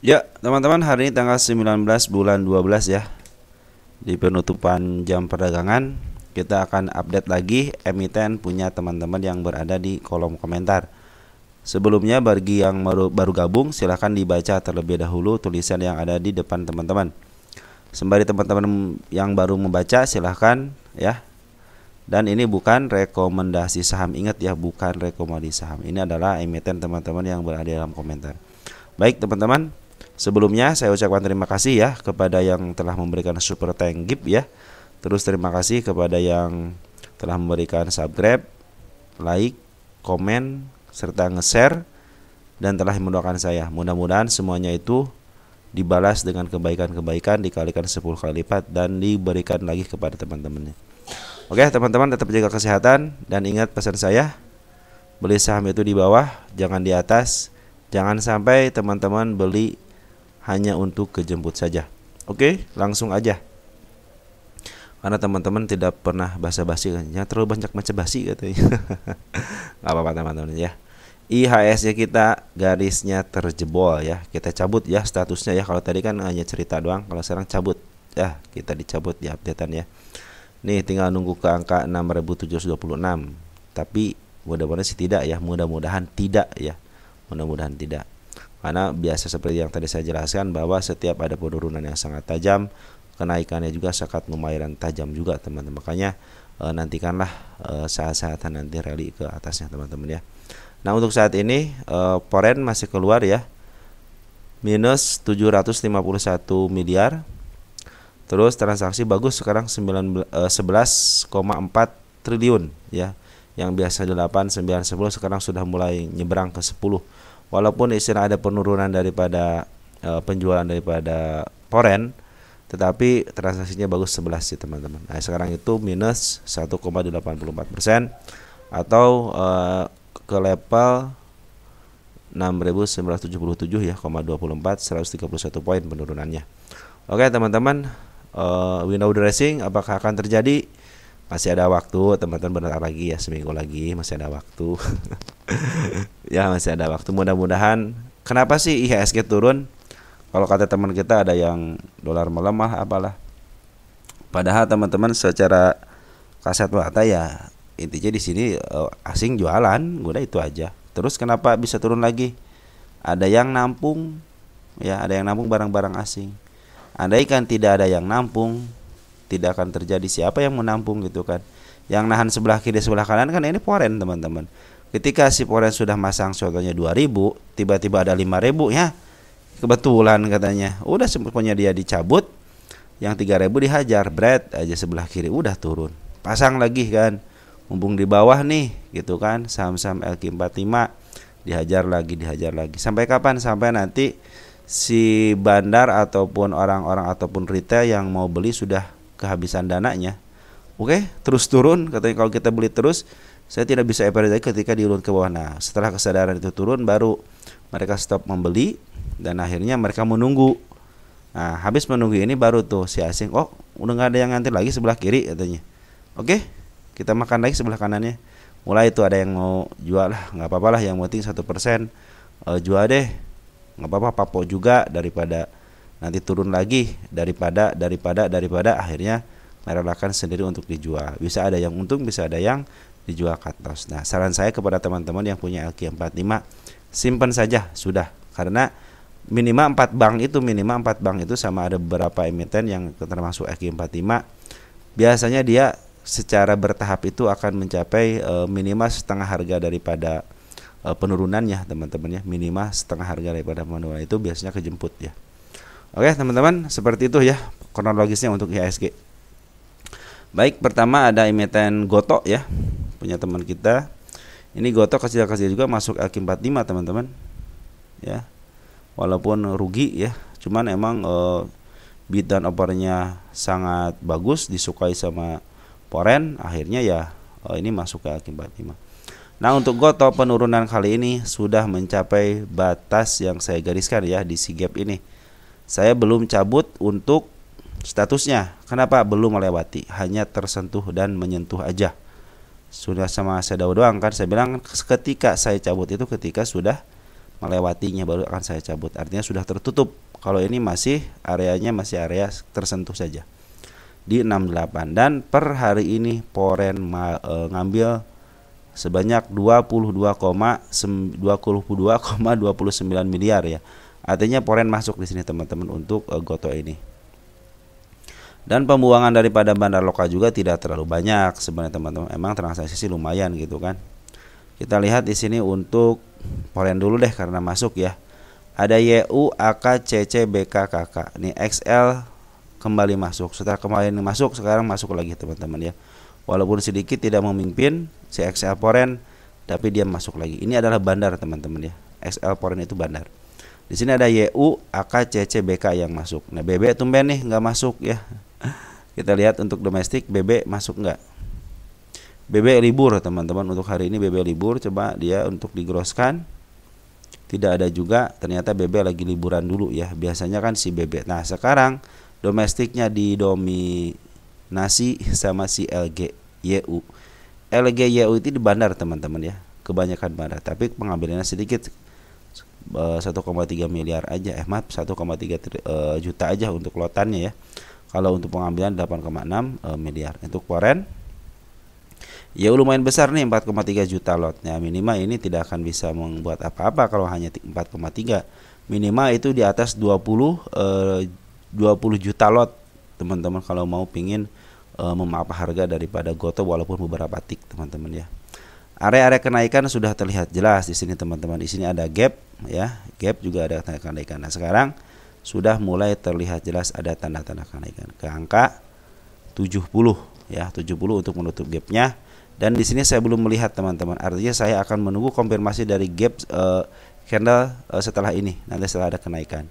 Ya, teman-teman, hari ini tanggal 19 bulan 12 ya. Di penutupan jam perdagangan, kita akan update lagi emiten punya teman-teman yang berada di kolom komentar. Sebelumnya bagi yang baru gabung, silahkan dibaca terlebih dahulu tulisan yang ada di depan teman-teman. Sembari teman-teman yang baru membaca, silahkan ya. Dan ini bukan rekomendasi saham, ingat ya, bukan rekomendasi saham. Ini adalah emiten teman-teman yang berada dalam komentar. Baik teman-teman, sebelumnya saya ucapkan terima kasih ya kepada yang telah memberikan super thank gift ya. Terus terima kasih kepada yang telah memberikan subscribe, like, komen, serta nge-share dan telah mendoakan saya. Mudah-mudahan semuanya itu dibalas dengan kebaikan-kebaikan, dikalikan 10 kali lipat dan diberikan lagi kepada teman-temannya. Oke teman-teman, tetap jaga kesehatan dan ingat pesan saya, beli saham itu di bawah, jangan di atas. Jangan sampai teman-teman beli hanya untuk kejemput saja. Oke, langsung aja. Karena teman-teman tidak pernah basa-basi, jangan terlalu banyak basa-basi katanya. Gak apa-apa teman-teman ya. IHSG kita garisnya terjebol ya. Kita cabut ya statusnya ya. Kalau tadi kan hanya cerita doang, kalau sekarang cabut ya. Kita dicabut di updatean ya. Nih tinggal nunggu ke angka 6.726. Tapi mudah-mudahan sih tidak ya. Mudah-mudahan tidak ya. Mudah-mudahan tidak. Karena biasa seperti yang tadi saya jelaskan bahwa setiap ada penurunan yang sangat tajam, kenaikannya juga sangat lumayan tajam juga teman-teman. Makanya nantikanlah saat-saat nanti rally ke atasnya teman-teman ya. Nah untuk saat ini Foreign masih keluar ya, minus 751 miliar. Terus transaksi bagus sekarang 11,4 triliun ya. Yang biasa 8, 9, 10 sekarang sudah mulai nyebrang ke 10. Walaupun istilah ada penurunan daripada penjualan daripada Foreign, tetapi transaksinya bagus 11 sih teman-teman. Nah sekarang itu minus 1,84% atau ke level 6.977 ya, 0,24, 131 poin penurunannya. Oke teman-teman, window dressing apakah akan terjadi? Masih ada waktu teman-teman, bentar lagi ya, seminggu lagi masih ada waktu. Ya masih ada waktu, mudah-mudahan. Kenapa sih IHSG turun? Kalau kata teman kita ada yang dolar melemah apalah. Padahal teman-teman secara kasat mata ya intinya di sini asing jualan, udah itu aja. Terus kenapa bisa turun lagi? Ada yang nampung ya, ada yang nampung barang-barang asing. Andaikan tidak ada yang nampung, tidak akan terjadi. Siapa yang menampung gitu kan? Yang nahan sebelah kiri sebelah kanan kan ini Foreign teman-teman. Ketika si Foreign sudah masang contohnya 2.000, tiba-tiba ada 5.000 ya. Kebetulan katanya. Udah semuanya dia dicabut, yang 3.000 dihajar, bread aja sebelah kiri udah turun. Pasang lagi kan. Mumpung di bawah nih gitu kan, saham-saham LQ45 dihajar lagi. Sampai kapan? Sampai nanti si bandar ataupun orang-orang ataupun retail yang mau beli sudah kehabisan dananya. Oke, terus turun katanya. Kalau kita beli terus, saya tidak bisa evaluasi ketika diurut ke bawah. Nah setelah kesadaran itu turun, baru mereka stop membeli dan akhirnya mereka menunggu. Nah habis menunggu ini baru tuh si asing, oh udah nggak ada yang ngantri lagi sebelah kiri katanya. Oke, kita makan lagi sebelah kanannya. Mulai itu ada yang mau jual lah, nggak apa-apa lah, yang penting 1% jual deh, nggak apa-apa, papo juga daripada nanti turun lagi, daripada akhirnya merelakan sendiri untuk dijual. Bisa ada yang untung, bisa ada yang dijual cut loss. Nah saran saya kepada teman-teman yang punya LQ45, simpan saja sudah, karena minimal 4 bank itu sama ada beberapa emiten yang termasuk LQ45, biasanya dia secara bertahap itu akan mencapai minimal setengah harga daripada penurunannya teman-teman ya. Minimal setengah harga daripada penurunan itu biasanya kejemput ya. Oke teman-teman, seperti itu ya kronologisnya untuk IHSG. Baik, pertama ada emiten Goto ya, punya teman kita. Ini Goto kecil-kecil juga masuk LQ45 teman-teman ya. Walaupun rugi ya, cuman emang bid dan opernya sangat bagus, disukai sama Foreign, akhirnya ya ini masuk ke LQ45. Nah untuk Goto penurunan kali ini sudah mencapai batas yang saya gariskan ya di C gap ini. Saya belum cabut untuk statusnya. Kenapa? Belum melewati, hanya tersentuh dan menyentuh aja. Sudah sama saya doang kan, saya bilang ketika saya cabut itu ketika sudah melewatinya baru akan saya cabut. Artinya sudah tertutup. Kalau ini masih areanya masih area tersentuh saja di 68. Dan per hari ini Foreign ngambil sebanyak 22,29 miliar ya. Artinya Foreign masuk di sini teman-teman untuk goto ini. Dan pembuangan daripada bandar lokal juga tidak terlalu banyak sebenarnya teman-teman. Emang transaksi sih lumayan gitu kan. Kita lihat di sini untuk Foreign dulu deh karena masuk ya. Ada YU, AK, CC, BK, KK. Ini XL kembali masuk. Setelah kemarin masuk, sekarang masuk lagi teman-teman ya. Walaupun sedikit tidak memimpin si XL Foreign, tapi dia masuk lagi. Ini adalah bandar teman-teman ya. XL Foreign itu bandar. Di sini ada YU, AK, CC, BK yang masuk. Nah BB tumben nih nggak masuk ya. Kita lihat untuk domestik BB masuk nggak? BB libur teman-teman, untuk hari ini BB libur. Coba dia untuk digroskan, tidak ada juga. Ternyata BB lagi liburan dulu ya. Biasanya kan si BB. Nah sekarang domestiknya didominasi sama si LG YU. LG YU itu di bandar teman-teman ya, kebanyakan bandar. Tapi pengambilannya sedikit, 1,3 miliar aja. Maaf 1,3 juta aja untuk lotannya ya. Kalau untuk pengambilan 8,6 miliar. Untuk Foreign ya lumayan besar nih, 4,3 juta lotnya. Minimal ini tidak akan bisa membuat apa-apa kalau hanya 4,3. Minimal itu di atas 20 juta lot teman-teman kalau mau pingin memapa harga daripada goto walaupun beberapa tik teman-teman ya. Area-area kenaikan sudah terlihat jelas di sini teman-teman. Di sini ada gap ya, gap juga ada kenaikan. Nah sekarang sudah mulai terlihat jelas ada tanda-tanda kenaikan ke angka 70 ya, 70 untuk menutup gapnya. Dan di sini saya belum melihat teman-teman. Artinya saya akan menunggu konfirmasi dari gap candle setelah ini. Nanti setelah ada kenaikan.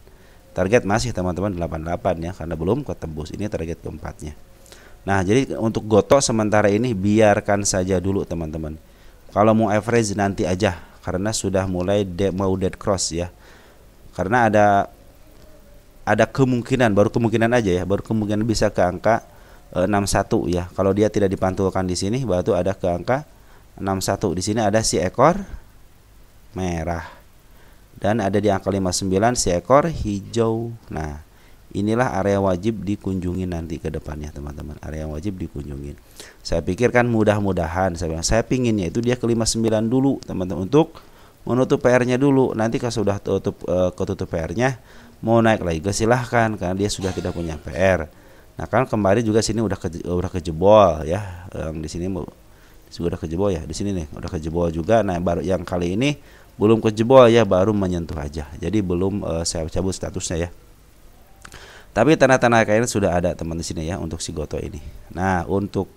Target masih teman-teman 88 ya, karena belum ketembus. Ini target keempatnya. Nah, jadi untuk goto sementara ini biarkan saja dulu teman-teman. Kalau mau average nanti aja, karena sudah mulai mau dead cross ya. Karena ada kemungkinan, baru kemungkinan aja ya, baru kemungkinan bisa ke angka 61 ya. Kalau dia tidak dipantulkan di sini baru ada ke angka 61. Di sini ada si ekor merah. Dan ada di angka 59 si ekor hijau. Nah, inilah area wajib dikunjungi nanti ke depannya teman-teman. Area wajib dikunjungin. Saya pikir kan mudah-mudahan saya pinginnya itu dia ke 59 dulu teman-teman, untuk menutup PR-nya dulu. Nanti kalau sudah ketutup PR-nya mau naik lagi silahkan, karena dia sudah tidak punya PR. Nah kan kemarin juga sini udah kejebol ya, yang di sini sudah kejebol ya, di sini nih udah kejebol juga. Nah baru yang kali ini belum kejebol ya, baru menyentuh aja, jadi belum saya cabut statusnya ya. Tapi tanda-tanda kayaknya sudah ada teman di sini ya untuk si goto ini. Nah untuk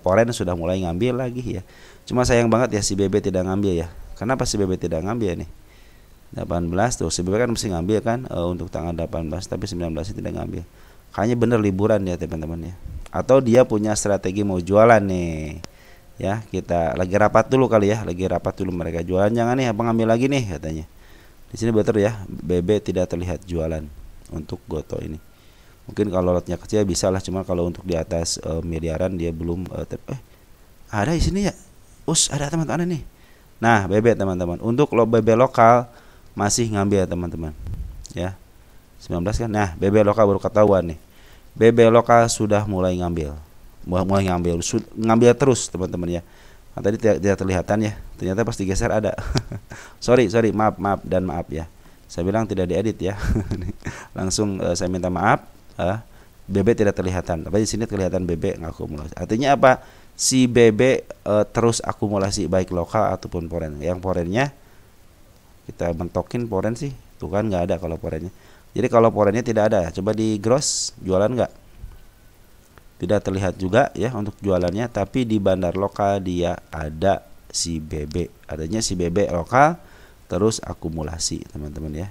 Foreign sudah mulai ngambil lagi ya. Cuma sayang banget ya si BB tidak ngambil ya. Kenapa si BB tidak ngambil nih? 18 tuh si BB kan mesti ngambil kan untuk tanggal 18, tapi 19 tidak ngambil. Kayaknya bener liburan ya teman-teman ya. Atau dia punya strategi mau jualan nih. Ya, kita lagi rapat dulu kali ya, lagi rapat dulu mereka jualan, jangan nih abang ambil lagi nih katanya. Di sini betul ya, BB tidak terlihat jualan untuk goto ini. Mungkin kalau lotnya kecil bisa lah, cuma kalau untuk di atas miliaran dia belum ada di sini ya. Ada teman-teman nih. Nah, BB teman-teman. Untuk BB lokal masih ngambil teman-teman. Ya. 19 kan. Nah, BB lokal baru ketahuan nih. BB lokal sudah mulai ngambil. Ngambil terus teman-teman ya. Nah, tadi tidak terlihatan ya. Ternyata pas digeser ada. sorry, maaf ya. Saya bilang tidak diedit ya. Langsung saya minta maaf. BB tidak terlihatan. Tapi di sini kelihatan BB ngakumulasi. Artinya apa? Si BB terus akumulasi baik lokal ataupun foreign. Yang foreignnya kita mentokin foreign sih. Tuh kan nggak ada kalau foreignnya. Jadi kalau foreignnya tidak ada, coba di gross jualan nggak? Tidak terlihat juga ya untuk jualannya, tapi di bandar lokal dia ada si BB. Adanya si BB lokal terus akumulasi teman-teman ya.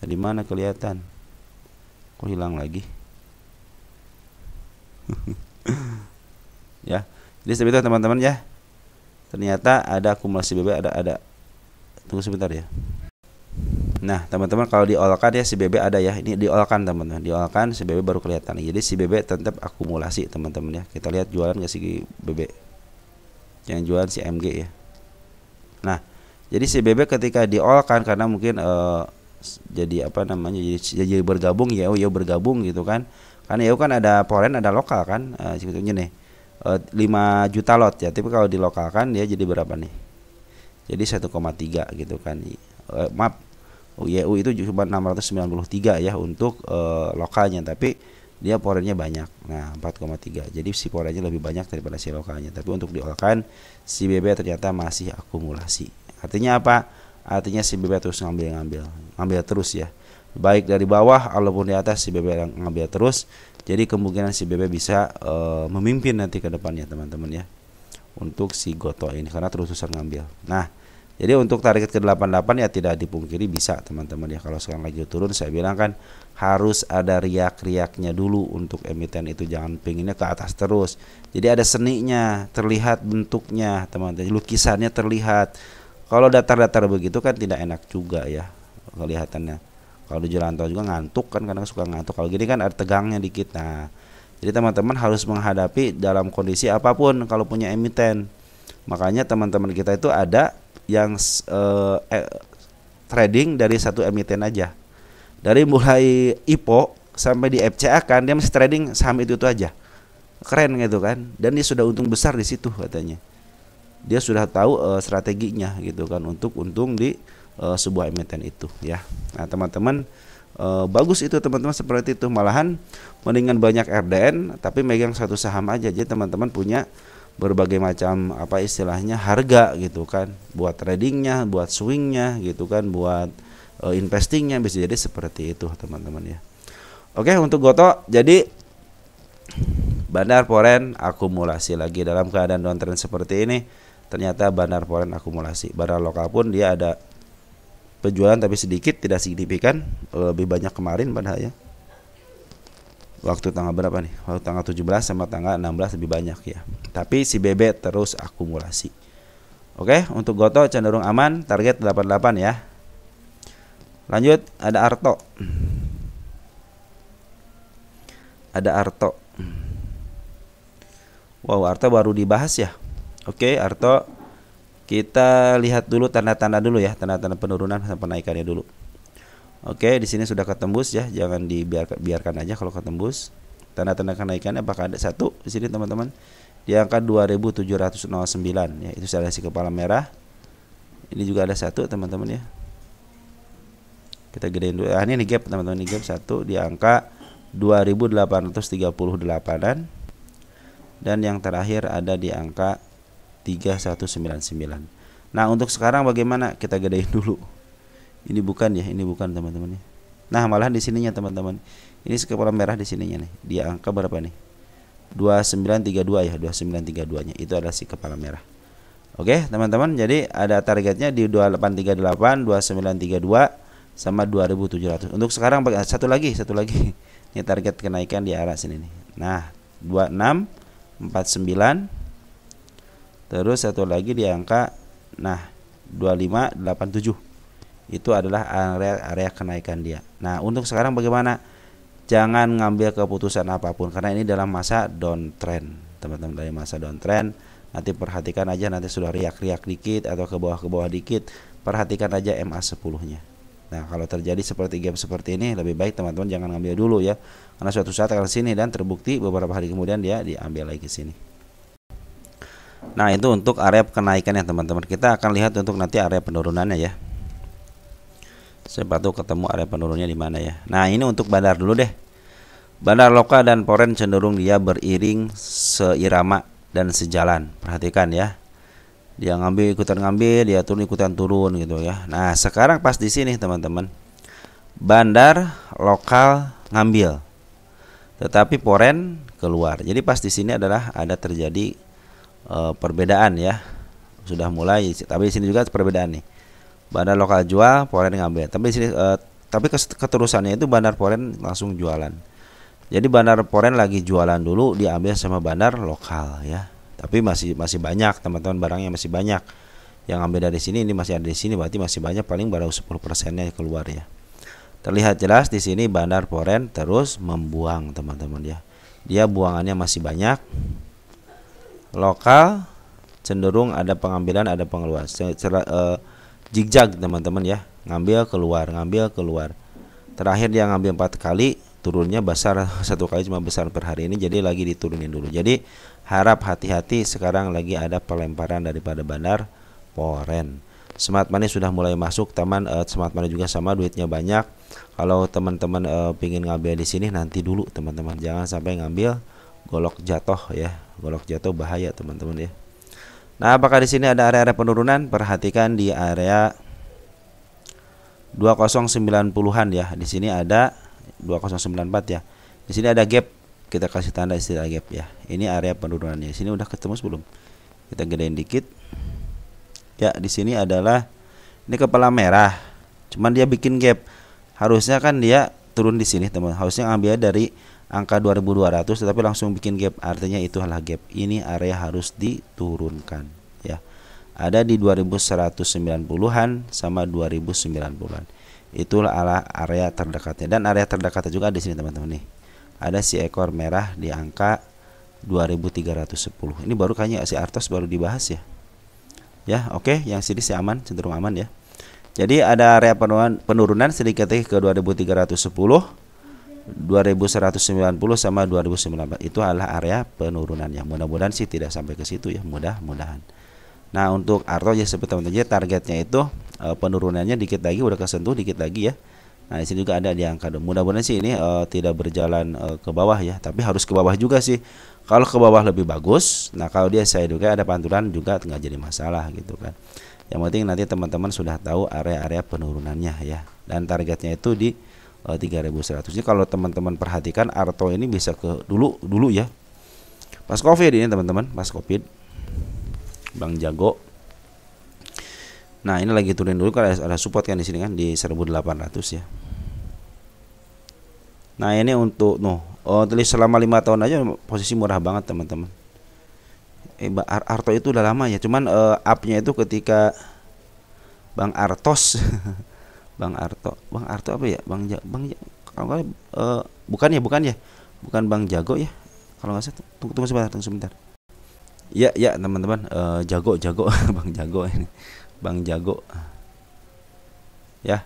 Tadi mana kelihatan? Kok hilang lagi? Ya, jadi seperti itu teman-teman ya. Ternyata ada akumulasi BB, ada. Tunggu sebentar ya. Nah teman-teman, kalau diolkan ya si BB ada ya. Ini diolkan teman-teman, diolkan si BB baru kelihatan. Jadi si BB tetap akumulasi teman-teman ya. Kita lihat jualan nggak si BB. Yang jualan si MG ya. Nah, jadi si BB ketika diolkan karena mungkin jadi apa namanya, jadi bergabung YU bergabung gitu kan. Karena YU kan ada foreign ada lokal kan, sebetulnya nih 5 juta lot ya. Tapi kalau dilokalkan dia jadi berapa nih? Jadi 1,3 gitu kan. Maaf, YU itu cuma 693 ya untuk lokalnya, tapi dia foreignnya banyak. Nah 4,3, jadi si foreignnya lebih banyak daripada si lokalnya. Tapi untuk diolkan si BB ternyata masih akumulasi. Artinya apa? Artinya si BB terus ngambil terus ya, baik dari bawah ataupun di atas si BB ngambil terus. Jadi kemungkinan si BB bisa memimpin nanti ke depannya teman-teman ya, untuk si Goto ini karena terus-terusan ngambil. Nah, jadi untuk target ke 88 ya tidak dipungkiri bisa teman-teman ya. Kalau sekarang lagi turun, saya bilang kan harus ada riak-riaknya dulu untuk emiten itu, jangan pengennya ke atas terus. Jadi ada seninya, terlihat bentuknya teman-teman, lukisannya terlihat. Kalau datar-datar begitu kan tidak enak juga ya kelihatannya. Kalau di jalan tol juga ngantuk kan, kadang suka ngantuk. Kalau gini kan ada tegangnya dikit. Nah, jadi teman-teman harus menghadapi dalam kondisi apapun kalau punya emiten. Makanya teman-teman kita itu ada yang trading dari satu emiten aja. Dari mulai IPO sampai di FCA kan dia masih trading saham itu aja. Keren gitu kan. Dan dia sudah untung besar di situ katanya. Dia sudah tahu strateginya gitu kan untuk untung di sebuah emiten itu ya. Nah, teman-teman bagus itu teman-teman seperti itu. Malahan mendingan banyak RDN tapi megang satu saham aja. Jadi teman-teman punya berbagai macam apa istilahnya harga gitu kan, buat tradingnya, buat swingnya gitu kan, buat investingnya, bisa jadi seperti itu teman-teman ya. Oke, untuk Goto jadi Bandar Foreign akumulasi lagi dalam keadaan downtrend seperti ini. Ternyata Bandar Foreign akumulasi. Bandar lokal pun dia ada penjualan tapi sedikit, tidak signifikan, lebih banyak kemarin padahal ya. Waktu tanggal berapa nih? Waktu tanggal 17 sama tanggal 16 lebih banyak ya. Tapi si BB terus akumulasi. Oke, untuk Goto cenderung aman, target 88 ya. Lanjut, ada Arto. Ada Arto. Wow, Arto baru dibahas ya. Oke, Arto kita lihat dulu tanda-tanda dulu ya, tanda-tanda penurunan sampai penaikannya dulu. Oke, di sini sudah ketembus ya, jangan dibiarkan aja kalau ketembus. Tanda-tanda kenaikannya apakah ada satu di sini teman-teman? Di angka 2709 ya, itu saya si kepala merah. Ini juga ada satu teman-teman ya. Kita gedein dulu. Ini gap teman-teman, ini gap satu di angka 2838-an. Dan yang terakhir ada di angka 3199. Nah, untuk sekarang bagaimana? Kita gedein dulu. Ini bukan ya, ini bukan teman-teman. Nah, malahan di sininya teman-teman. Ini kepala merah di sininya nih. Di angka berapa nih? 2932 ya, 2932-nya. Itu adalah si kepala merah. Oke, teman-teman. Jadi ada targetnya di 2838, 2932 sama 2700. Untuk sekarang satu lagi. Ini target kenaikan di arah sini nih. Nah, 2649. Terus satu lagi di angka 2587. Itu adalah area kenaikan dia. Nah, untuk sekarang bagaimana? Jangan ngambil keputusan apapun karena ini dalam masa downtrend, teman-teman. Dari masa downtrend, nanti perhatikan aja, nanti sudah riak-riak dikit atau ke bawah dikit, perhatikan aja MA10-nya. Nah, kalau terjadi seperti gap seperti ini, lebih baik teman-teman jangan ngambil dulu ya. Karena suatu saat akan sini dan terbukti beberapa hari kemudian dia diambil lagi ke sini. Nah, itu untuk area kenaikan ya teman-teman. Kita akan lihat untuk nanti area penurunannya ya. Siapa tahu ketemu area penurunnya di mana ya. Nah, ini untuk bandar dulu deh. Bandar lokal dan foreign cenderung dia beriring seirama dan sejalan. Perhatikan ya. Dia ikutan ngambil, dia turun ikutan turun gitu ya. Nah, sekarang pas di sini teman-teman. Bandar lokal ngambil. Tetapi foreign keluar. Jadi pas di sini adalah ada terjadi perbedaan ya. Sudah mulai, tapi di sini juga perbedaan nih. Bandar lokal jual, foreign ngambil. Tapi di sini keterusannya itu bandar foreign langsung jualan. Jadi bandar foreign lagi jualan dulu, diambil sama bandar lokal ya. Tapi masih banyak teman-teman, barangnya masih banyak. Yang ambil dari sini, ini masih ada di sini, berarti masih banyak, paling baru 10%-nya keluar ya. Terlihat jelas di sini bandar foreign terus membuang teman-teman ya. Dia buangannya masih banyak. Lokal cenderung ada pengambilan, ada pengeluaran. Zigzag teman-teman ya, ngambil keluar. Terakhir dia ngambil 4 kali, turunnya besar 1 kali cuma besar per hari ini, jadi lagi diturunin dulu. Jadi harap hati-hati, sekarang lagi ada pelemparan daripada Bandar Poren. Smart money sudah mulai masuk teman, smart money juga sama, duitnya banyak. Kalau teman-teman pingin ngambil di sini nanti dulu teman-teman, jangan sampai ngambil golok jatuh ya. Golok jatuh bahaya teman-teman ya. Nah, apakah di sini ada area-area penurunan? Perhatikan di area 2090-an ya. Di sini ada 2094 ya. Di sini ada gap. Kita kasih tanda istilah gap ya. Ini area penurunannya. Di sini udah ketemu sebelum. Kita gedein dikit. Ya, di sini adalah ini kepala merah. Cuman dia bikin gap. Harusnya kan dia turun di sini, teman. Harusnya ambil dari angka 2200 tetapi langsung bikin gap, artinya itu adalah gap. Ini area harus diturunkan ya. Ada di 2190-an sama 2090-an. Itulah area terdekatnya, dan area terdekatnya juga di sini teman-teman nih. Ada si ekor merah di angka 2310. Ini baru kayaknya si Artos baru dibahas ya. Ya, oke, yang sini sih aman, cenderung aman ya. Jadi ada area penurunan sedikit ke 2310. 2190 sama 2019 itu adalah area penurunannya. Mudah-mudahan sih tidak sampai ke situ ya, mudah-mudahan. Nah, untuk Arto ya seperti teman-teman, targetnya itu penurunannya dikit lagi, udah kesentuh dikit lagi ya. Nah, di sini juga ada di angka. Mudah-mudahan sih ini tidak berjalan ke bawah ya, tapi harus ke bawah juga sih. Kalau ke bawah lebih bagus. Nah, kalau dia saya duga ada pantulan juga nggak jadi masalah gitu kan. Yang penting nanti teman-teman sudah tahu area-area penurunannya ya, dan targetnya itu di 3100. Jadi kalau teman-teman perhatikan Arto ini bisa ke dulu ya. Pas Covid ini teman-teman, pas Covid. Bang Jago. Nah, ini lagi turun dulu kan ada support kan di sini kan di 1800 ya. Nah, ini untuk tulis selama 5 tahun aja posisi murah banget teman-teman. Arto itu udah lama ya, cuman up-nya itu ketika Bang Artos Bang Arto apa ya? Bukan ya. Bukan Bang Jago ya. Kalau nggak salah, tunggu sebentar. Ya teman-teman, Jago Bang Jago ini. Bang Jago. Ya.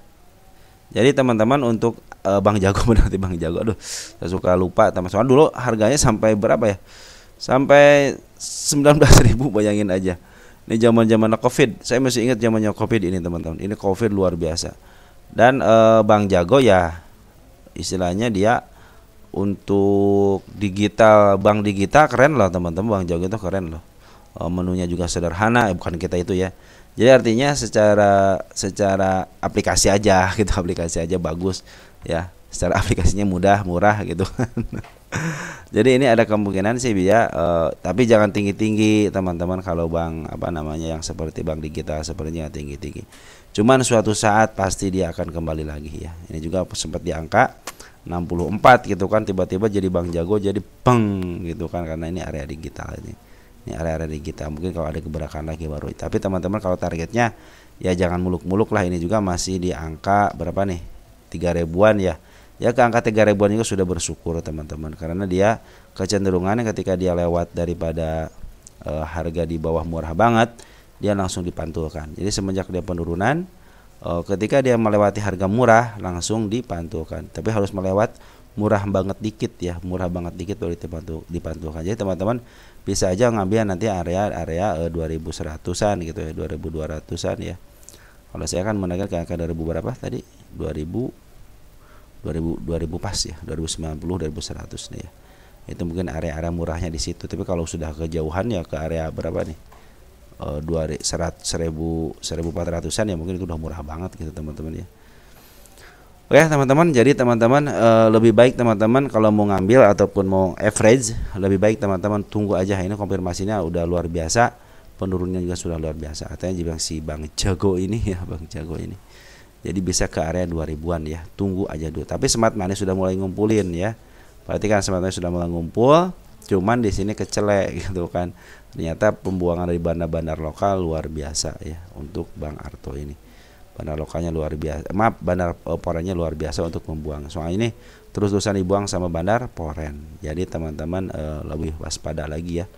Jadi teman-teman untuk Bang Jago berarti Bang Jago. Aduh, saya suka lupa teman-teman. Dulu harganya sampai berapa ya? Sampai 19.000, bayangin aja. Ini zaman-zaman Covid. Saya masih ingat zamannya Covid ini teman-teman. Ini Covid luar biasa. Dan Bang Jago ya istilahnya dia untuk digital, bank digital keren loh teman-teman. Bang Jago itu keren loh. Menunya juga sederhana, bukan kita itu ya. Jadi artinya secara aplikasi aja gitu, aplikasi aja bagus ya. Secara aplikasinya mudah, murah gitu. Jadi ini ada kemungkinan sih ya, tapi jangan tinggi-tinggi teman-teman. Kalau bank yang seperti bank digital sepertinya tinggi-tinggi. Cuman suatu saat pasti dia akan kembali lagi ya. Ini juga sempat di angka 64 gitu kan, tiba-tiba jadi Bang Jago jadi peng gitu kan, karena ini area digital ini. Ini area-area digital. Mungkin kalau ada gebrakan lagi baru. Tapi teman-teman kalau targetnya ya jangan muluk-muluk lah. Ini juga masih di angka berapa nih? 3.000-an ya. Ya ke angka 3.000-an juga sudah bersyukur teman-teman, karena dia kecenderungannya ketika dia lewat daripada harga di bawah murah banget, dia langsung dipantulkan. Jadi semenjak dia penurunan, ketika dia melewati harga murah langsung dipantulkan. Tapi harus melewat murah banget dikit ya, murah banget dikit baru dipantulkan. Jadi teman-teman bisa aja ngambil nanti area 2100-an gitu ya, 2200-an ya. Kalau saya kan menaikkan ke angka 2000 berapa tadi? 2000 pas ya, 2090 2100 nih ya. Itu mungkin area-area murahnya di situ. Tapi kalau sudah kejauhan ya ke area berapa nih? 1400-an ya, mungkin itu udah murah banget gitu teman-teman ya. Oke teman-teman, jadi teman-teman lebih baik teman-teman kalau mau ngambil ataupun mau average, lebih baik teman-teman tunggu aja. Ini konfirmasinya udah luar biasa, penurunannya juga sudah luar biasa. Katanya juga si Bang Jago ini ya, Bang Jago ini. Jadi bisa ke area 2000-an ya. Tunggu aja dulu. Tapi smart money sudah mulai ngumpulin ya. Perhatikan smart money sudah mulai ngumpul. Cuman di sini kecelek gitu kan. Ternyata pembuangan dari bandar-bandar lokal luar biasa ya untuk Bang Arto ini. Bandar lokalnya luar biasa. Bandar Porennya luar biasa untuk membuang. Soalnya ini terus-terusan dibuang sama bandar Poren. Jadi teman-teman lebih waspada lagi ya.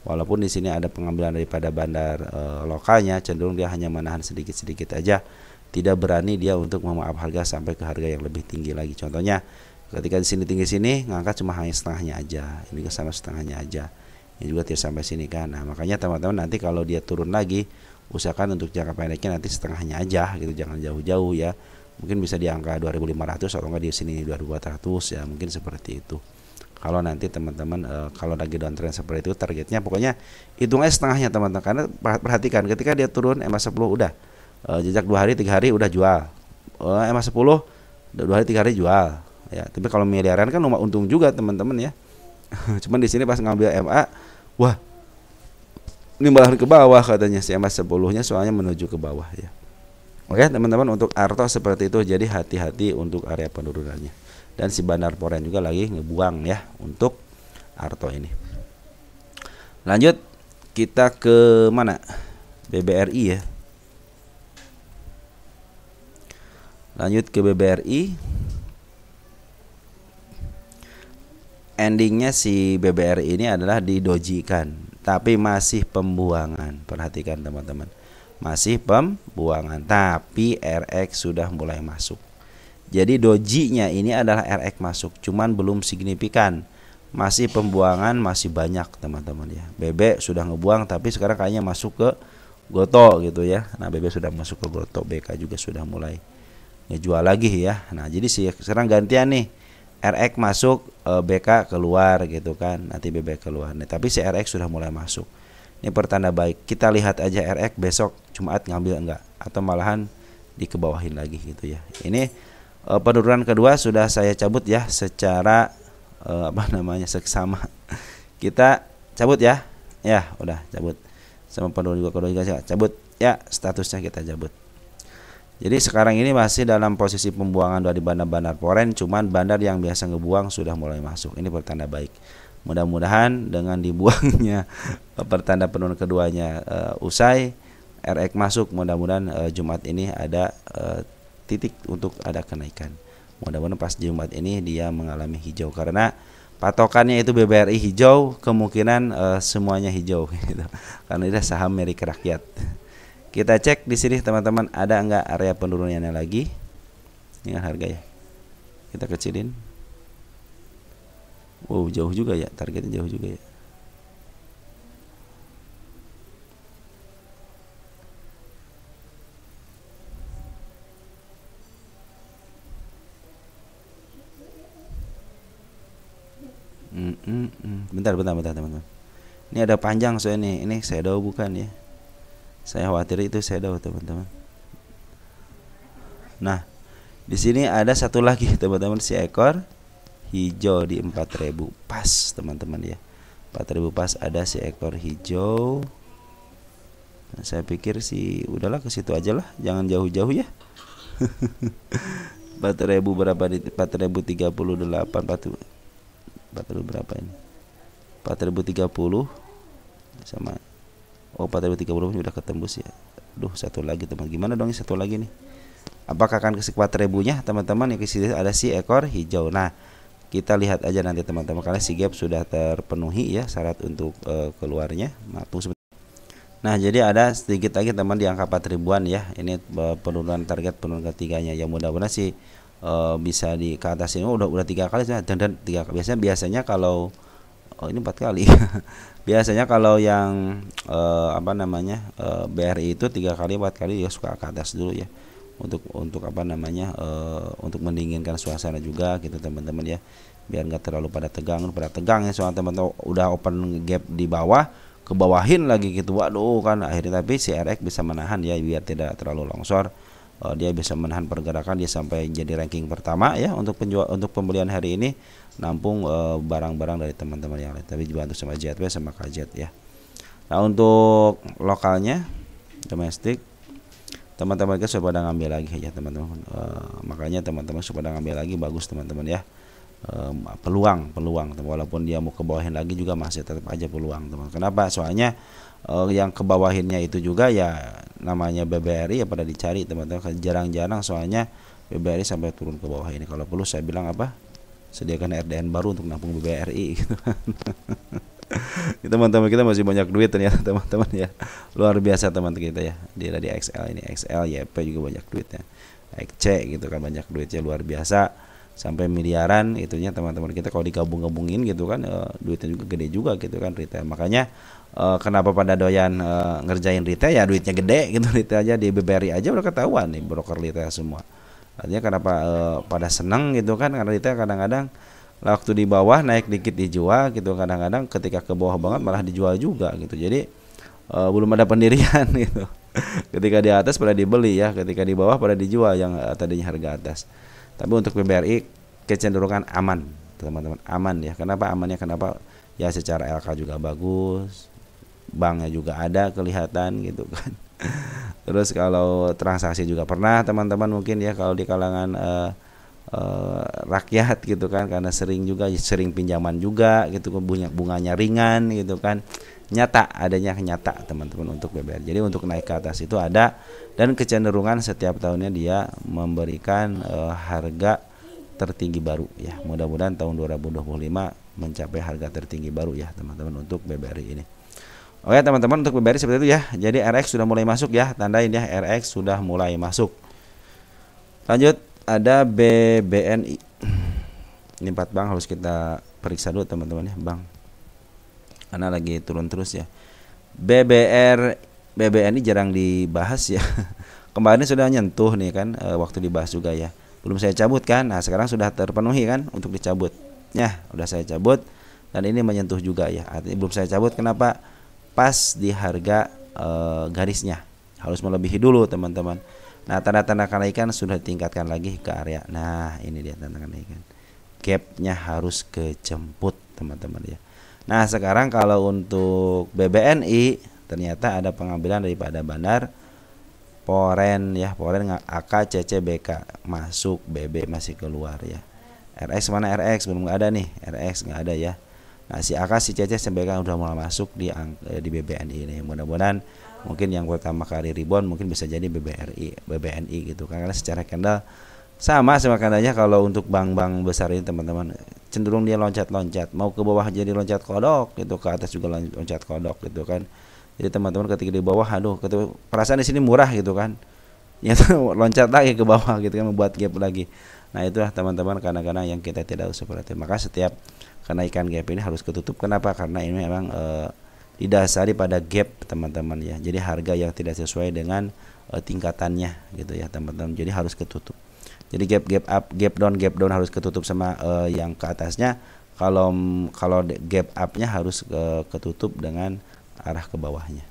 Walaupun di sini ada pengambilan daripada bandar lokalnya, cenderung dia hanya menahan sedikit-sedikit aja, tidak berani dia untuk memaaf harga sampai ke harga yang lebih tinggi lagi. Contohnya ketika di sini tinggi sini ngangkat cuma hanya setengahnya aja, ini ke sama setengahnya aja, ini juga tidak sampai sini kan. Nah makanya teman-teman nanti kalau dia turun lagi, usahakan untuk jangka pendeknya nanti setengahnya aja gitu, jangan jauh-jauh ya. Mungkin bisa di angka 2500 atau enggak di sini 2400 ya, mungkin seperti itu. Kalau nanti teman-teman kalau lagi downtrend seperti itu, targetnya pokoknya hitungnya setengahnya teman-teman. Karena perhatikan ketika dia turun EMA 10 udah jejak 2 hari 3 hari udah jual, EMA 10 2 hari 3 hari jual ya. Tapi kalau miliaran kan lumayan untung juga teman-teman ya. Cuman di sini pas ngambil MA, wah ini malah ke bawah katanya si EMA 10-nya, soalnya menuju ke bawah ya. Oke teman-teman, untuk Arto seperti itu, jadi hati-hati untuk area penurunannya. Dan si Bandar Poren juga lagi ngebuang ya untuk Arto ini. Lanjut kita ke mana? BBRI ya. Lanjut ke BBRI. Endingnya si BBRI ini adalah didojikan, tapi masih pembuangan. Perhatikan teman-teman, masih pembuangan, tapi RX sudah mulai masuk. Jadi dojinya ini adalah RX masuk, cuman belum signifikan, masih pembuangan, masih banyak teman-teman ya. BB sudah ngebuang, tapi sekarang kayaknya masuk ke Goto gitu ya. Nah BB sudah masuk ke Goto, BK juga sudah mulai ngejual lagi ya. Nah jadi sih sekarang gantian nih, RX masuk, BK keluar gitu kan, nanti BB keluar. Nah, tapi si RX sudah mulai masuk. Ini pertanda baik. Kita lihat aja RX besok Jumat ngambil enggak, atau malahan dikebawahin lagi gitu ya. Ini penurunan kedua sudah saya cabut ya secara seksama. Kita cabut ya. Ya, udah cabut. Sama penurunan kedua juga cabut ya, statusnya kita cabut. Jadi sekarang ini masih dalam posisi pembuangan dari bandar-bandar Poren, cuman bandar yang biasa ngebuang sudah mulai masuk. Ini pertanda baik. Mudah-mudahan dengan dibuangnya pertanda penurunan keduanya usai, RX masuk, mudah-mudahan Jumat ini ada titik untuk ada kenaikan. Mudah-mudahan pas Jumat ini dia mengalami hijau, karena patokannya itu BBRI hijau, kemungkinan semuanya hijau gitu. Karena ini saham milik rakyat. Kita cek di sini teman-teman, ada enggak area penurunannya lagi. Ini harga ya. Kita kecilin. Wow, jauh juga ya, targetnya jauh juga ya. Bentar teman-teman. Ini ada panjang soalnya nih. Ini shadow bukan ya. Saya khawatir itu shadow teman-teman. Nah, di sini ada satu lagi teman-teman, si ekor hijau di 4000 pas teman-teman ya. 4000 pas ada si ekor hijau. Nah, saya pikir sih udahlah ke situ aja lah, jangan jauh-jauh ya. 4000 berapa di 4038 4000 berapa ini? 4030 sama 4030 udah ketembus ya. Duh, satu lagi teman. Gimana dong ini satu lagi nih? Apakah akan ke 4000-nya teman-teman? Yang sini ada si ekor hijau. Nah, kita lihat aja nanti teman-teman, karena si gap sudah terpenuhi ya syarat untuk keluarnya. Nah, jadi ada sedikit lagi teman di angka 4000-an ya. Ini penurunan target penurunan ketiganya. Yang mudah-mudahan sih bisa di ke atas ini. Udah 3 kali dan 3 biasanya kalau ini 4 kali. Biasanya kalau yang BRI itu 3 kali 4 kali ya suka ke atas dulu ya, untuk untuk mendinginkan suasana juga gitu teman-teman ya, biar nggak terlalu pada tegang ya. Soalnya teman-teman udah open gap di bawah, kebawahin lagi gitu, waduh kan akhirnya. Tapi si RX bisa menahan ya, biar tidak terlalu longsor. Dia bisa menahan pergerakan, dia sampai jadi ranking pertama ya untuk pembelian hari ini, nampung barang-barang dari teman-teman yang lain, tapi dibantu sama JW sama KZ ya. Nah, untuk lokalnya domestik, teman-teman kita sudah pada ngambil lagi ya teman-teman. Makanya teman-teman sudah pada ngambil lagi, bagus teman-teman ya. Peluang walaupun dia mau ke bawahin lagi juga masih tetap aja peluang teman. Kenapa? Soalnya yang ke bawahinnya itu juga ya namanya BBRI ya, pada dicari teman-teman. Jarang-jarang soalnya BBRI sampai turun ke bawah ini. Kalau perlu saya bilang sediakan RDN baru untuk nampung BBRI gitu. Teman-teman kita masih banyak duit ternyata teman-teman ya. Luar biasa teman kita ya. Di XL ini XL YP juga banyak duitnya. XC gitu kan banyak duitnya luar biasa sampai miliaran itunya teman-teman kita kalau digabung-gabungin gitu kan duitnya juga gede juga gitu kan retail. Makanya kenapa pada doyan ngerjain retail ya duitnya gede gitu retail aja di BBRI aja udah ketahuan nih broker retail semua. Artinya kenapa pada seneng gitu kan karena retail kadang-kadang waktu di bawah naik dikit dijual gitu kadang-kadang ketika ke bawah banget malah dijual juga gitu. Jadi belum ada pendirian gitu. Ketika di atas pada dibeli ya, ketika di bawah pada dijual yang tadinya harga atas. Tapi untuk BBRI kecenderungan aman, teman-teman aman ya. Kenapa amannya? Kenapa? Ya secara LK juga bagus, banknya juga ada kelihatan gitu kan. Terus kalau transaksi juga pernah teman-teman mungkin ya kalau di kalangan rakyat gitu kan karena sering pinjaman juga gitu bunganya ringan gitu kan adanya nyata teman-teman untuk BBR. Jadi untuk naik ke atas itu ada dan kecenderungan setiap tahunnya dia memberikan harga tertinggi baru ya. Mudah-mudahan tahun 2025 mencapai harga tertinggi baru ya teman-teman untuk BBRI ini. Oke teman-teman untuk BBRI seperti itu ya. Jadi RX sudah mulai masuk ya, tandain ya RX sudah mulai masuk. Lanjut ada BBNI. Ini 4 bank harus kita periksa dulu teman-teman ya, bank. Karena lagi turun terus ya. BBNI jarang dibahas ya. Kemarin sudah nyentuh nih kan waktu dibahas juga ya. Belum saya cabut kan. Nah, sekarang sudah terpenuhi kan untuk dicabut. Ya, udah saya cabut dan ini menyentuh juga ya. Artinya belum saya cabut kenapa? Pas di harga garisnya. Harus melebihi dulu teman-teman. Nah, tanda-tanda kenaikan sudah ditingkatkan lagi ke area. Nah, ini dia tanda kenaikan. Gapnya harus kejemput teman-teman ya. Nah, sekarang kalau untuk BBNI ternyata ada pengambilan daripada Bandar Poren ya, Poren AK CC BK masuk, BB masih keluar ya. RX mana RX belum ada nih, RX nggak ada ya. Nah, si AK si CC BK udah mulai masuk di BBNI ini. Mudah-mudahan mungkin yang pertama kali rebound mungkin bisa jadi BBNI gitu karena secara candle sama candlenya kalau untuk bank-bank besar ini teman-teman cenderung dia loncat-loncat mau ke bawah jadi loncat kodok gitu ke atas juga loncat kodok gitu kan. Jadi teman-teman ketika di bawah aduh perasaan di sini murah gitu kan ya loncat lagi ke bawah gitu kan membuat gap lagi. Nah itulah teman-teman kadang-kadang yang kita tidak usah perhatikan. Maka setiap kenaikan gap ini harus ketutup. Kenapa? Karena ini memang didasari pada gap teman-teman ya. Jadi harga yang tidak sesuai dengan tingkatannya gitu ya teman-teman. Jadi harus ketutup. Jadi gap up, gap down harus ketutup sama yang ke atasnya. Kalau gap up-nya harus ketutup dengan arah ke bawahnya.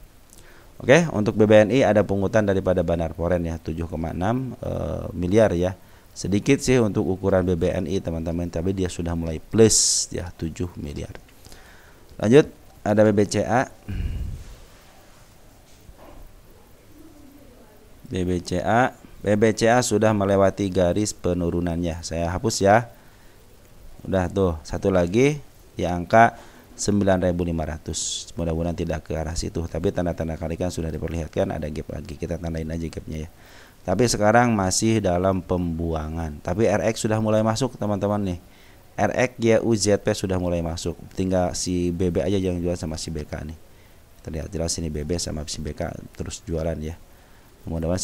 Oke, untuk BBNI ada pungutan daripada Bandar Poren ya 7,6 miliar ya. Sedikit sih untuk ukuran BBNI teman-teman, tapi dia sudah mulai plus ya 7 miliar. Lanjut ada BBCA. BBCA sudah melewati garis penurunannya. Saya hapus ya. Udah tuh, satu lagi di angka 9.500. Mudah-mudahan tidak ke arah situ, tapi tanda-tanda kenaikan sudah diperlihatkan, ada gap lagi. Kita tandain aja gapnya ya. Tapi sekarang masih dalam pembuangan. Tapi RX sudah mulai masuk teman-teman nih. RX GUZP sudah mulai masuk. Tinggal si BB aja yang jual sama si BK nih. Terlihat jelas ini BB sama si BK terus jualan ya. Mudah-mudahan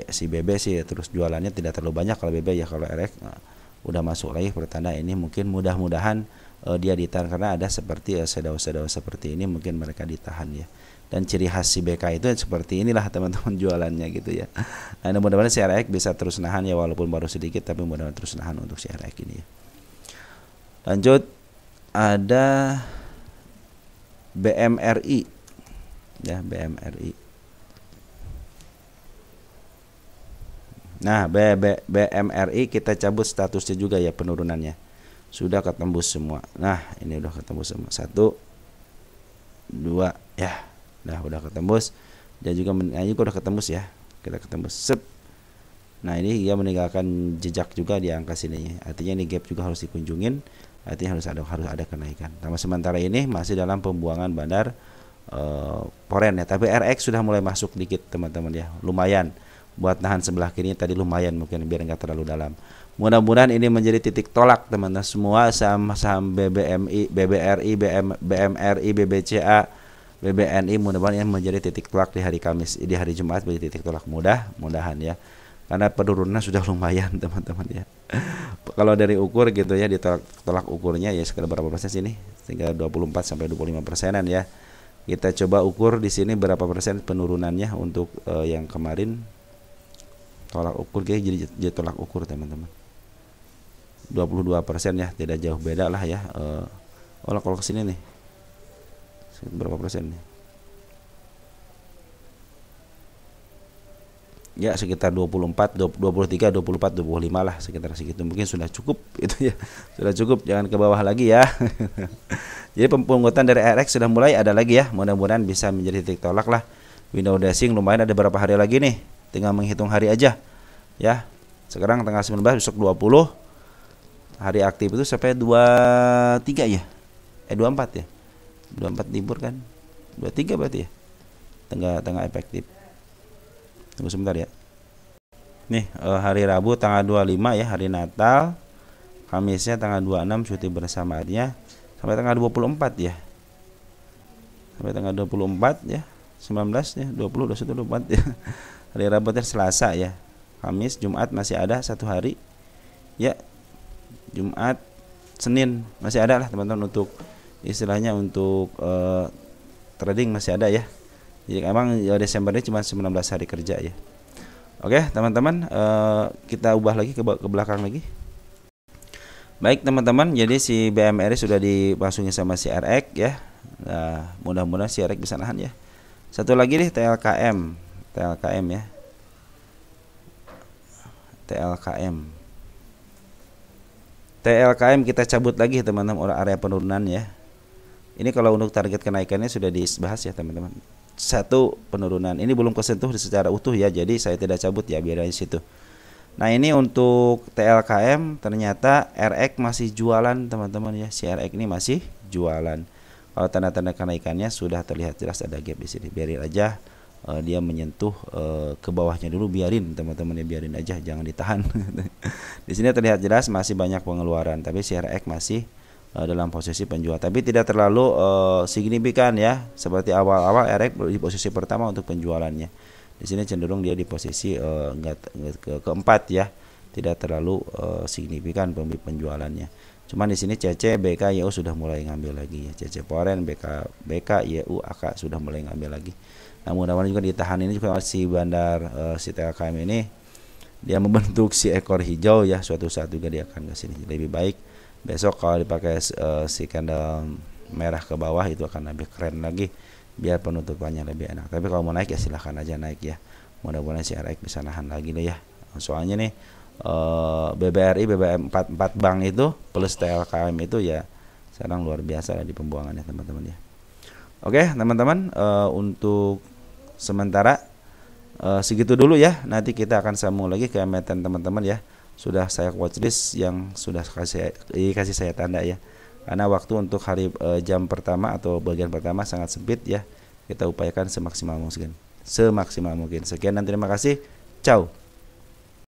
si BB sih terus jualannya tidak terlalu banyak kalau BB ya. Kalau RX udah masuk lagi pertanda ini mungkin mudah-mudahan dia ditahan karena ada seperti shadow seperti ini mungkin mereka ditahan ya. Dan ciri khas si BK itu seperti inilah teman-teman jualannya gitu ya. Nah, mudah-mudahan si RX bisa terus nahan ya walaupun baru sedikit tapi mudah-mudahan terus nahan untuk si RX ini ya. Lanjut ada BMRI ya, BMRI. Nah, BMRI kita cabut statusnya juga ya penurunannya. Sudah ketembus semua. Nah, ini udah ketembus semua. 1 2 ya. Nah, udah ketembus. Dia juga udah ketembus ya. Kita ketembus. Sep. Nah, ini dia meninggalkan jejak juga di angka sini. Artinya ini gap juga harus dikunjungin. Artinya harus ada kenaikan. Tapi sementara ini masih dalam pembuangan Bandar Poren ya. Tapi RX sudah mulai masuk dikit teman-teman ya. Lumayan buat nahan sebelah kiri tadi lumayan, mungkin biar nggak terlalu dalam. Mudah-mudahan ini menjadi titik tolak teman-teman semua saham-saham BBMI, BBRI, BMRI, BBCA, BBNI, mudah-mudahan ini menjadi titik tolak di hari Kamis, di hari Jumat menjadi titik tolak, mudah-mudahan ya. Karena penurunannya sudah lumayan teman-teman ya. Kalau dari ukur gitu ya, ditolak ukurnya ya sekitar berapa persen sini? Tinggal 24 sampai 25%-an ya. Kita coba ukur di sini berapa persen penurunannya untuk yang kemarin. Tolak ukur kayak jadi tolak ukur teman-teman. 22% ya, tidak jauh beda lah ya. Kalau kesini nih berapa persen nih? Ya sekitar 24, 23, 24, 25 lah, sekitar segitu. Mungkin sudah cukup itu ya. Sudah cukup, jangan ke bawah lagi ya. Jadi pemungkutan dari RX sudah mulai ada lagi ya. Mudah-mudahan bisa menjadi titik tolak lah. Window dressing lumayan, ada berapa hari lagi nih? Tinggal menghitung hari aja. Ya. Sekarang tanggal 19, besok 20. Hari aktif itu sampai 23 ya. 24 ya. 24 libur kan. 23 berarti ya. Tengah efektif. Tunggu sebentar ya. Nih hari Rabu tanggal 25 ya, hari Natal. Kamisnya tanggal 26 cuti bersamaannya sampai tanggal 24 ya. Sampai tanggal 24 ya. 19 ya, 20, 21, 24 ya. Hari Rabu itu Selasa ya. Kamis, Jumat masih ada satu hari. Ya. Jumat, Senin masih ada lah teman-teman untuk istilahnya untuk trading masih ada ya. Jadi emang Desember ini cuma 19 hari kerja ya. Oke teman-teman, kita ubah lagi ke belakang lagi. Baik teman-teman, jadi si BMRI sudah dipasungin sama si RX ya. Nah, mudah-mudahan si RX bisa nahan ya. Satu lagi nih TLKM ya. TLKM kita cabut lagi teman-teman area penurunan ya. Ini kalau untuk target kenaikannya sudah dibahas ya teman-teman. Satu penurunan ini belum kesentuh secara utuh ya, jadi saya tidak cabut ya, biar di situ. Nah ini untuk TLKM ternyata RX masih jualan teman-teman ya, si RX ini masih jualan. Kalau tanda-tanda kenaikannya sudah terlihat jelas ada gap di sini, biarin aja dia menyentuh ke bawahnya dulu, biarin teman-teman ya, biarin aja, jangan ditahan. Di sini terlihat jelas masih banyak pengeluaran, tapi si RX masih dalam posisi penjual, tapi tidak terlalu signifikan ya, seperti awal-awal RX di posisi pertama untuk penjualannya. Di sini cenderung dia di posisi keempat ya, tidak terlalu signifikan penjualannya. Cuman di sini CC, BK, YU sudah mulai ngambil lagi ya. CC Foreign, BK, YU, AK sudah mulai ngambil lagi. Nah mudah-mudahan juga ditahan ini juga si bandar si TLKM ini dia membentuk si ekor hijau ya, suatu saat juga dia akan ke sini. Lebih baik besok kalau dipakai si candle merah ke bawah itu akan lebih keren lagi, biar penutupannya lebih enak. Tapi kalau mau naik ya silahkan aja naik ya. Mudah-mudahan si RX bisa nahan lagi loh ya. Soalnya nih BBRI, BBM44 bank itu plus TLKM itu ya sekarang luar biasa lah di pembuangannya teman-teman ya. Oke teman-teman, untuk sementara segitu dulu ya. Nanti kita akan sambung lagi ke emiten teman-teman ya. Sudah saya watchlist yang sudah kasih saya tanda ya, karena waktu untuk hari jam pertama atau bagian pertama sangat sempit ya. Kita upayakan semaksimal mungkin. Sekian dan terima kasih. Ciao.